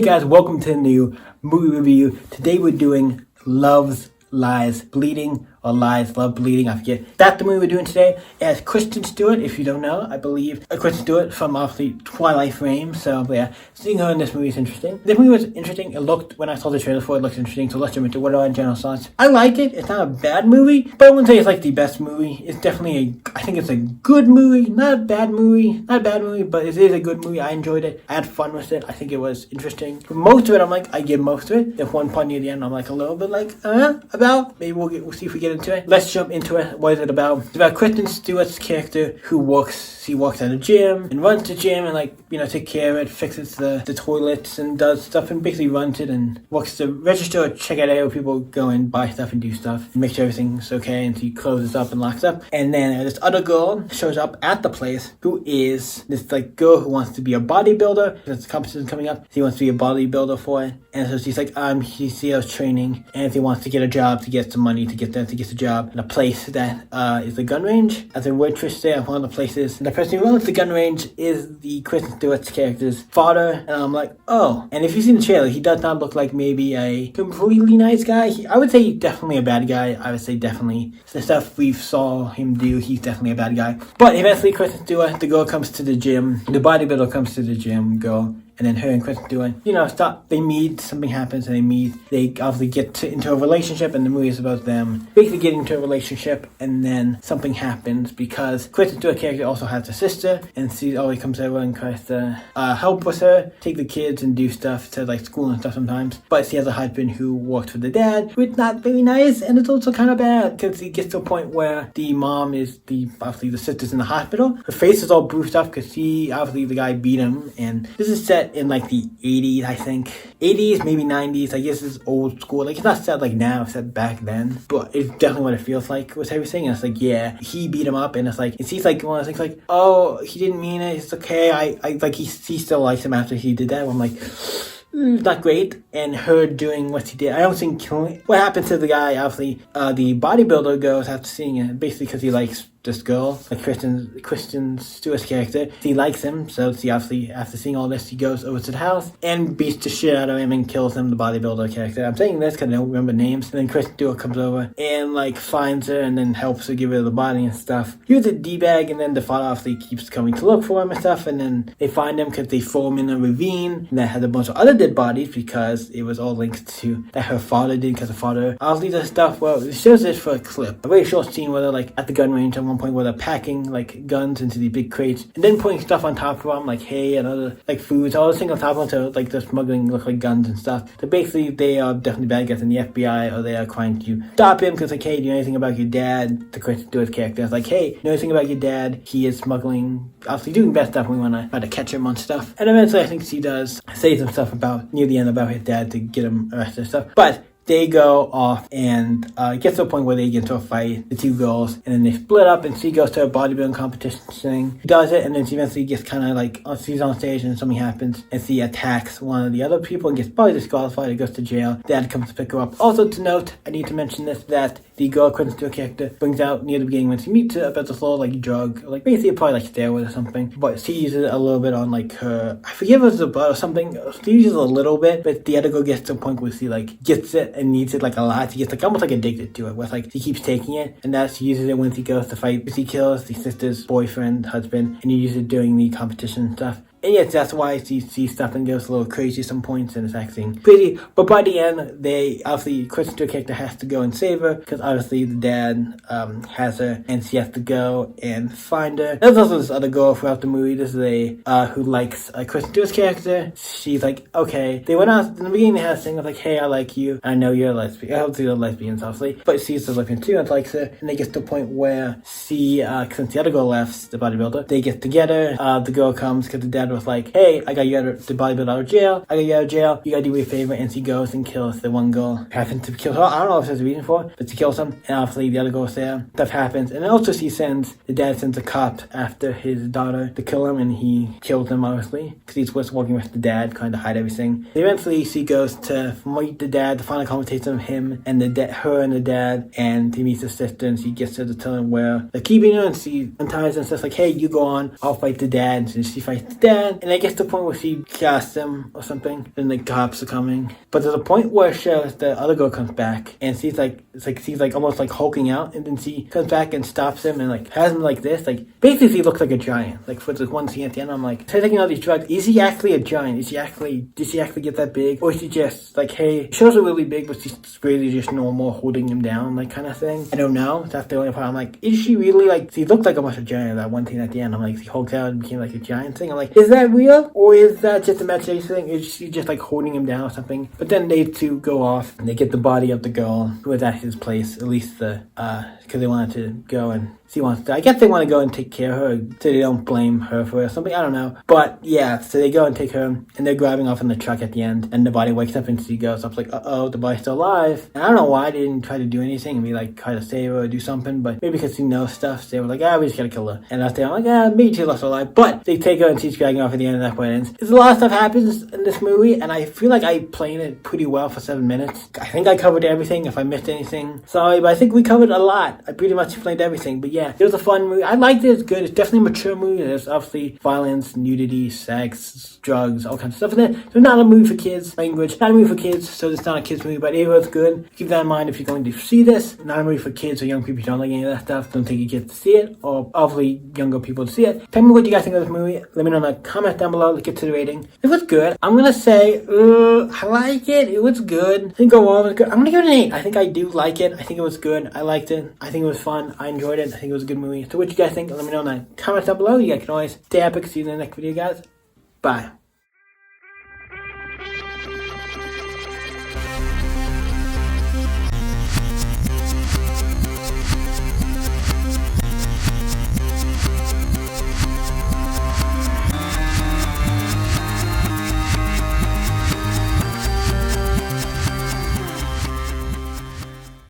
guys, welcome to the new movie review. Today we're doing Love's Lies Bleeding, or Lies Love Bleeding, I forget. That's the movie we're doing today. It has Kristen Stewart, if you don't know, I believe. Kristen Stewart from obviously Twilight fame, so yeah, seeing her in this movie is interesting. This movie was interesting. It looked, when I saw the trailer for it, looked interesting, so let's jump into what are our general thoughts. I like it. It's not a bad movie, but I wouldn't say it's like the best movie. It's definitely I think it's a good movie, not a bad movie, but it is a good movie. I enjoyed it. I had fun with it. I think it was interesting. For most of it, I'm like, I give most of it. If one part near the end, I'm like a little bit like, about. Maybe we'll see if we get into it. Let's jump into it. What is it about? It's about Kristen Stewart's character who works at a gym and runs the gym and takes care of it, fixes the toilets and does stuff and basically runs it and works the register or check out where people go and buy stuff and do stuff and make sure everything's okay, and she closes up and locks up. And then this other girl shows up at the place who is this girl who wants to be a bodybuilder. There's a competition coming up. She wants to be a bodybuilder for it. And so she's like, she sees training, and if he wants to get a job to get some money to get there, to get a job in a place that is the gun range, as a waitress there at one of the places. And the person who runs the gun range is the Kristen Stewart's character's father. And I'm like, oh. And if you've seen the trailer, he does not look like maybe a completely nice guy. I would say he's definitely a bad guy. I would say definitely the stuff we saw him do, he's definitely a bad guy. But eventually Kristen Stewart, the girl comes to the gym, the bodybuilder comes to the gym, girl. And then her and Kristen Stewart, they meet, something happens, and they obviously get into a relationship, and the movie is about them basically getting into a relationship, and then something happens because Kristen Stewart's character also has a sister, and she always comes over and tries to help with her, take the kids and do stuff to school and stuff sometimes. But she has a husband who works for the dad, who is not very nice, and it's also kind of bad because he gets to a point where the mom is obviously the sister's in the hospital. Her face is all bruised up because obviously the guy beat him, and this is set in the 80s, I think. 80s, maybe 90s. I guess it's old school. It's not set now, it's set back then. But it's definitely what it feels like with everything. And it's yeah, he beat him up, and it's it seems like one of those things oh, he didn't mean it, it's okay. He still likes him after he did that. I'm not great. And her doing what she did, I don't think killing. What happened to the guy, obviously, the bodybuilder goes after seeing it, basically because he likes this girl, Kristen Stewart's character. She likes him, so she obviously, after seeing all this, she goes over to the house and beats the shit out of him and kills him, the bodybuilder character. I'm saying this because I don't remember names. And then Kristen Stewart comes over and finds her and then helps her give her the body and stuff. He was a D-bag, and then the father obviously keeps coming to look for him and stuff, and then they find him because they throw him in a ravine that had a bunch of other dead bodies because it was all linked to that her father did, because the father obviously does stuff. Well, it shows this for a clip, a very short scene where they're at the gun range at one point where they're packing guns into the big crates and then putting stuff on top of them like hay and other foods, all those things on top of them to they're smuggling look like guns and stuff. So basically they are definitely bad guys in the FBI, or they are trying to stop him because hey, do you know anything about your dad? The Kristen Stewart's character is hey, do you know anything about your dad? He is smuggling, obviously doing bad stuff. We want to try to catch him on stuff. And eventually I think she does say some stuff near the end about his dad to get him arrested and stuff. But they go off and it gets to a point where they get into a fight, the two girls, and then they split up, and she goes to a bodybuilding competition thing, does it, and then she eventually gets kind of she's on stage and something happens, and she attacks one of the other people and gets probably disqualified and goes to jail. Dad comes to pick her up. Also to note, I need to mention this, that the girl Kristen Stewart character brings out near the beginning when she meets her about this little drug, basically probably steroid or something, but she uses it a little bit on her, I forget if it was a butt or something. She uses a little bit, but the other girl gets to a point where she gets it and needs it a lot. She gets almost addicted to it, where she keeps taking it, and that she uses it when she goes to fight. She kills the sister's boyfriend, husband, and he uses it during the competition and stuff. And yes, that's why she sees stuff and goes a little crazy at some points, and it's acting crazy. But by the end, Kristen Stewart character has to go and save her, because obviously the dad has her, and she has to go and find her. There's also this other girl throughout the movie. This is who likes Kristen Stewart's character. She's okay. They went out, in the beginning they had this thing of hey, I like you, I know you're a lesbian. Obviously they're lesbians, obviously. But she's a lesbian too, and likes her. And they get to the point where since the other girl left, the bodybuilder, they get together. The girl comes because the dad was hey, I got you out of the bodybuilder out of jail. I got you out of jail. You gotta do me a favor. And she goes and kills the one girl. Happens to kill her. I don't know if there's a reason for it, but she kills him. And obviously the other girl's there. Stuff happens. And also the dad sends a cop after his daughter to kill him, and he kills him, obviously, because he's just working with the dad, trying to hide everything. And eventually she goes to meet the dad, the final conversation of him and her and the dad, and he meets his sister, and she gets her to tell him where they're keeping her, and she unties and says hey, you go on, I'll fight the dad. And she fights the dad. boyfriend, and I guess the point where she casts him or something, and the cops are coming. But there's a point where the other girl comes back, and she's like almost like hulking out, and then she comes back and stops him and like has him like this. Like basically he looks like a giant. Like for this one scene at the end, I'm like, she's taking all these drugs. Is he actually a giant? Did she actually get that big? Or is she just like, hey, shows are really big, but she's really just normal holding him down, like kind of thing? I don't know. That's the only part. I'm like, is she really like, she looked like almost a giant that one scene at the end. I'm like, she hulked out and became like a giant thing. I'm like, is that real? Or is that just a imagination thing? Is she just like holding him down or something? But then they two go off and they get the body of the girl who was at his place, at least because they wanted to go and she wants to, I guess they want to go and take care of her so they don't blame her for it or something. I don't know. But yeah, so they go and take her and they're driving off in the truck at the end and the body wakes up and she goes up like, uh-oh, the body's still alive. And I don't know why they didn't try to do anything and be like, try to save her or do something, but maybe because she knows stuff, so they were like, we just gotta kill her. And after I'm like, maybe she's also alive. But they take her and she's dragging off at the end and that's where it ends. There's a lot of stuff happens in this movie and I feel like I played it pretty well for 7 minutes. I think I covered everything. If I missed anything, sorry, but I think we covered a lot. I pretty much explained everything. But yeah, it was a fun movie. I liked it. It's good. It's definitely a mature movie. There's obviously violence, nudity, sex, drugs, all kinds of stuff in it. So not a movie for kids. Language, not a movie for kids. So it's not a kids movie, but it was good. Keep that in mind if you're going to see this. Not a movie for kids or young people who don't like any of that stuff. Don't take your kids to see it, or obviously younger people to see it. Tell me what you guys think of this movie. Let me know in the comment down below. Let's get to the rating. It was good. I'm gonna say, I like it. It was good. I think overall it was good. I'm gonna give it an 8. I think I do like it. I think it was good. I liked it. I think it was fun. I enjoyed it. I think it was a good movie. So what you guys think? Let me know in the comments down below. You guys can always stay epic. See you in the next video, guys. Bye.